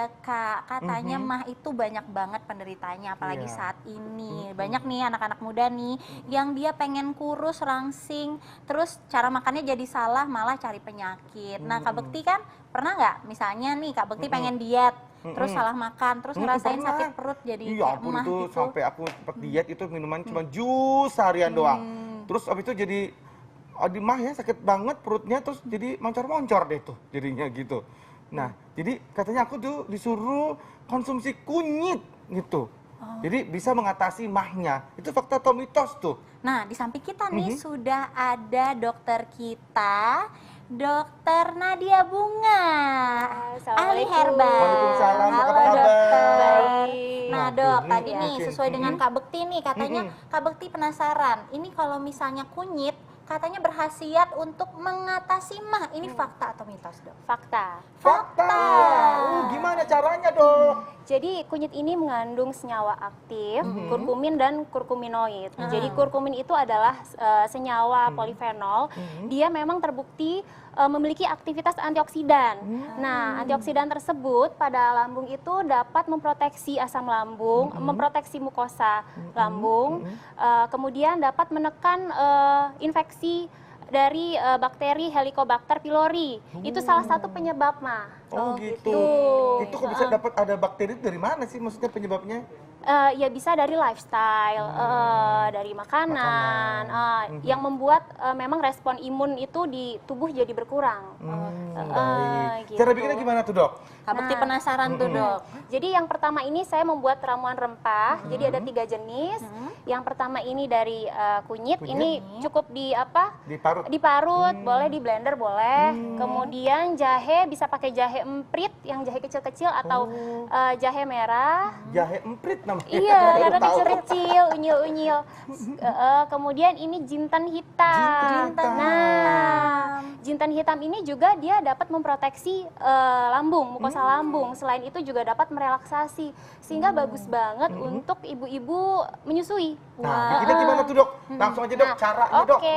ya Kak, katanya mah itu banyak banget penderitanya, apalagi saat ini. Banyak nih anak-anak muda nih yang dia pengen kurus, rangsing, terus cara makannya jadi salah, malah cari penyakit. Nah Kak Bekti kan pernah nggak misalnya nih Kak Bekti pengen diet, terus salah makan, terus ngerasain Pernah. sakit perut jadi Iya kayak ampun emah itu gitu. sampai aku sempat diet itu minuman cuma jus seharian doang. Terus abis itu jadi di mah ya sakit banget perutnya terus jadi moncor-moncor deh tuh jadinya gitu. Nah, jadi katanya aku tuh disuruh konsumsi kunyit gitu. Jadi bisa mengatasi mahnya. Itu fakta atau mitos tuh? Nah, di samping kita nih sudah ada dokter kita, Dokter Nadia Bunga, ahli Assalamualaikum. herbal. Waalaikumsalam, apa Halo kabar? dokter. Baik. Nah Waduh, dok, ini tadi nih mungkin, sesuai dengan Kak Bekti nih, katanya Kak Bekti penasaran, ini kalau misalnya kunyit, katanya berkhasiat untuk mengatasi mah. Ini fakta atau mitos dok? Fakta. Fakta. Gimana caranya dok? Jadi kunyit ini mengandung senyawa aktif, kurkumin dan kurkuminoid. Jadi kurkumin itu adalah senyawa polifenol. Dia memang terbukti memiliki aktivitas antioksidan. Nah, antioksidan tersebut pada lambung itu dapat memproteksi asam lambung, memproteksi mukosa lambung, kemudian dapat menekan infeksi dari bakteri Helicobacter pylori. Itu salah satu penyebab mah. Oh gitu. Itu kok bisa dapat ada bakteri dari mana sih maksudnya penyebabnya? Ya bisa dari lifestyle, dari makanan, yang membuat memang respon imun itu di tubuh jadi berkurang. Baik. Gitu. Cara bikinnya gimana tuh dok? Kak Bekti penasaran tuh dok. Jadi yang pertama ini saya membuat ramuan rempah. Jadi ada 3 jenis. Yang pertama ini dari kunyit. Ini cukup Diparut. diparut, boleh di blender boleh. Kemudian jahe bisa pakai jahe emprit yang jahe kecil-kecil atau jahe merah. Jahe emprit namanya. Iya, Baru karena tahu. kecil-kecil, unyil-unyil. Kemudian ini jintan hitam. Nah, jintan hitam ini juga dia dapat memproteksi lambung, mukosa lambung. Selain itu juga dapat merelaksasi, sehingga bagus banget untuk ibu-ibu menyusui. Nah, bikinnya gimana tuh dok? Langsung aja dok, caranya dok. Oke.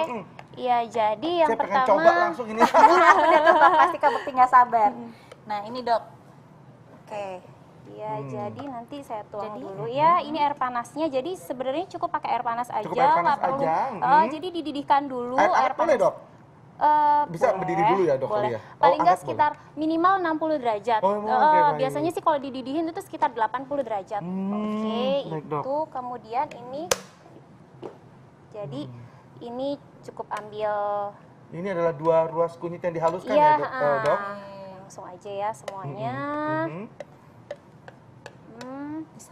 Iya, jadi yang Saya pengen pertama. coba langsung ini. Udah tebak pasti Kak Bekti nggak sabar. Nah ini dok. Oke. Iya, jadi nanti saya tuang dulu ya. Ini air panasnya. Jadi sebenarnya cukup pakai air panas aja, Cukup air panas nggak perlu. aja, Jadi dididihkan dulu Air air boleh panas. dok? Bisa berdiri dulu ya, dok, Boleh. kali ya? Paling Oh, nggak hangat sekitar minimal 60 derajat. Oh, oke, baik. Biasanya sih kalau dididihin itu sekitar 80 derajat. Oke, baik, dok. itu kemudian ini. Jadi ini cukup ambil. Ini adalah 2 ruas kunyit yang dihaluskan Iya, ya dok? langsung aja ya semuanya.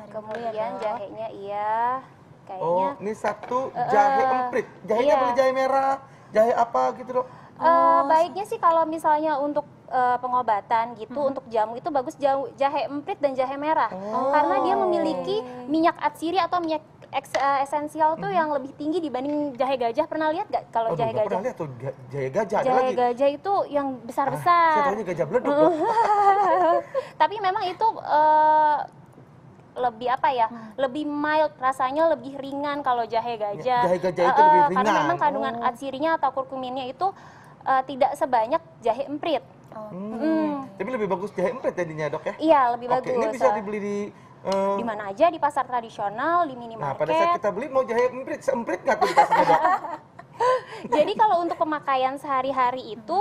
Kemudian jahenya iya. Kayaknya Oh, ini satu jahe emprit. Jahenya iya. boleh jahe merah, jahe apa gitu dok? baiknya sih kalau misalnya untuk pengobatan gitu, untuk jamu itu bagus jahe emprit dan jahe merah. Karena dia memiliki minyak atsiri atau minyak esensial tuh yang lebih tinggi dibanding jahe gajah. Pernah lihat gak kalau jahe nggak gajah? pernah lihat tuh jahe gajah. Ada Jahe lagi. gajah itu yang Saya besar-besar. tahunya gajah beleduk dok. Tapi memang itu lebih apa ya? Lebih mild rasanya, lebih ringan kalau jahe gajah. Jahe gajah itu lebih ringan. Karena memang kandungan atsirinya atau kurkuminnya itu tidak sebanyak jahe emprit. Tapi lebih bagus jahe emprit jadinya dok ya? Iya, lebih Oke, bagus. ini bisa dibeli di Di mana aja, di pasar tradisional, di Nah, minimarket. pada saat kita beli mau jahe emprit, seemprit nggak tuh dikasihnya dok? Jadi kalau untuk pemakaian sehari-hari itu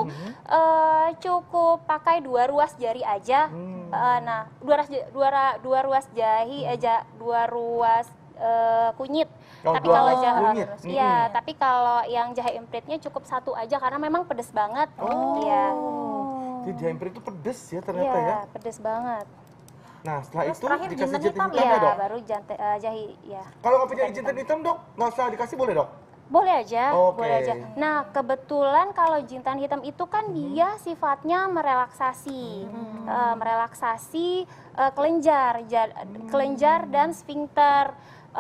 cukup pakai 2 ruas jari aja. Nah, 2 ruas kunyit. Oh, Tapi 2 kalau ruas kunyit. iya, tapi kalau yang jahe empritnya cukup 1 aja karena memang pedes banget. Iya. Jadi jahe emprit itu pedes ya ternyata ya? Iya, pedes banget. Nah, setelah Terus itu terakhir dikasih jinten jinten hitam hitam Iya, ya dok? baru jahe ya. Kalau nggak punya jinten hitam dok, nggak usah dikasih boleh dok? Boleh aja, Oke. boleh aja. Nah, kebetulan kalau jintan hitam itu kan dia sifatnya merelaksasi, kelenjar dan sfinkter,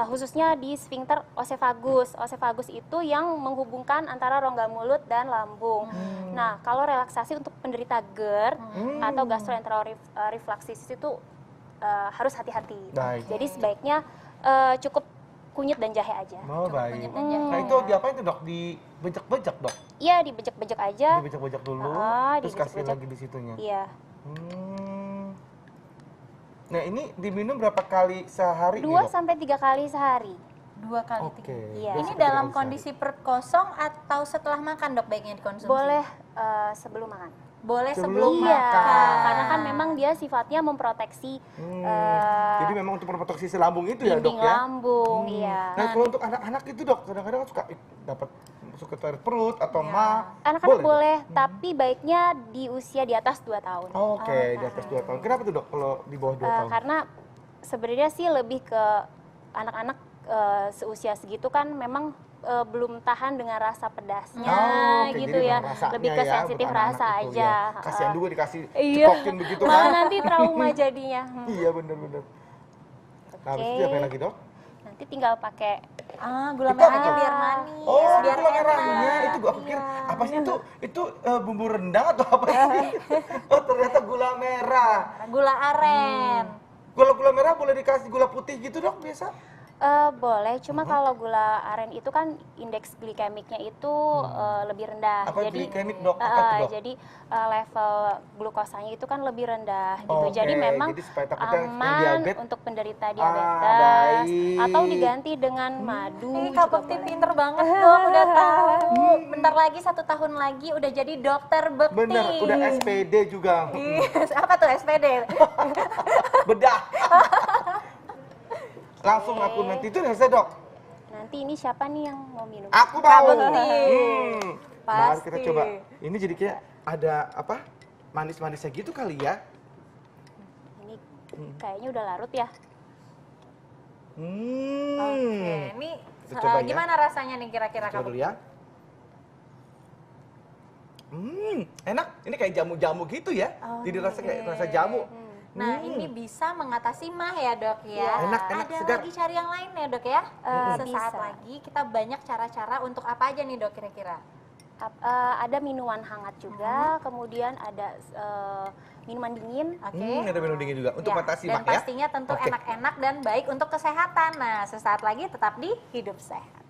khususnya di sfinkter osefagus. Osefagus itu yang menghubungkan antara rongga mulut dan lambung. Nah, kalau relaksasi untuk penderita GERD atau gastroenteral refluxis itu harus hati-hati. Baik. Jadi sebaiknya cukup kunyit dan jahe aja. Oh baik. kunyit dan jahe. Nah itu diapain tuh dok? Dibejek-bejek dok? Iya, dibejek-bejek aja. Iya. Dibejek-bejek dulu, terus kasih dibejek-bejek. lagi di situnya. Iya. Hmm. Nah, ini diminum berapa kali sehari nih, 2 Dok? sampai 3 kali sehari. 2 kali Oke. 3. Iya. Ini 2 sampai 3 dalam kali kondisi perut kosong atau setelah makan dok baiknya dikonsumsi? Boleh sebelum makan. Boleh Sebelum sebelum Iya, makan. karena kan memang dia sifatnya memproteksi Jadi memang untuk memproteksi si lambung itu ya, Dok dinding ya? lambung, iya. Nah, kalau untuk anak-anak itu, Dok, kadang-kadang suka dapat suka tarik perut atau Iya. mah. Anak-anak Dok? boleh, tapi baiknya di usia di atas 2 tahun. Oke, di atas 2 tahun. Kenapa tuh, Dok, kalau di bawah 2 tahun? Karena sebenarnya sih lebih ke anak-anak seusia segitu kan memang belum tahan dengan rasa pedasnya Oke, gitu jadi ya. memang rasanya Lebih ke ya, sensitif untuk anak-anak rasa itu aja. ya. Kasihan juga dikasih Iya. cekokin begitu Malah kan. nanti trauma jadinya. Iya, bener-bener. Nah, habis itu Oke. apa lagi, Dok? Nanti tinggal pakai Gula Itu merahnya apa? biar manis, Oh, biar gula enak. merahnya itu gua pikir Iya. apa sih itu? Itu bumbu rendang atau apa sih? Oh, ternyata gula merah. Gula aren. Gula merah boleh dikasih gula putih gitu, Dok, biasa? boleh, cuma kalau gula aren itu kan indeks glikemiknya itu lebih rendah. Apa jadi glikemik, Dok? Apa tuh, Dok? jadi level glukosanya itu kan lebih rendah gitu. Oke, Jadi memang jadi supaya takutnya yang aman diabetes. untuk penderita diabetes baik. atau diganti dengan madu. Ih, juga Kak Bekti boleh. pinter banget dok, udah tahu. Bentar lagi 1 tahun lagi udah jadi dokter Bekti. Bener, udah SPD juga. Apa tuh SPD? Bedah. Langsung aku nanti itu yang saya, Dok. Nanti ini siapa nih yang mau minum? Aku Kak mau. Bekti. Mari kita Pasti. coba. Ini jadi kayak ada apa? Manis-manisnya gitu kali ya. Ini kayaknya udah larut ya. Oke, ini Kita coba ya. gimana rasanya nih kira-kira Coba Kak dulu Bekti? ya. Enak. Ini kayak jamu-jamu gitu ya. Jadi rasa kayak rasa jamu. Nah, ini bisa mengatasi mah ya dok ya. Enak, Ada segar. lagi cari yang lain ya dok ya. Sesaat Bisa. lagi kita banyak cara-cara untuk apa aja nih dok kira-kira? Ada minuman hangat juga, kemudian ada minuman dingin. Oke. Ada minum dingin juga untuk Ya, mengatasi dan mah ya. pastinya tentu Oke. enak-enak dan baik untuk kesehatan. Nah, sesaat lagi tetap di Hidup Sehat.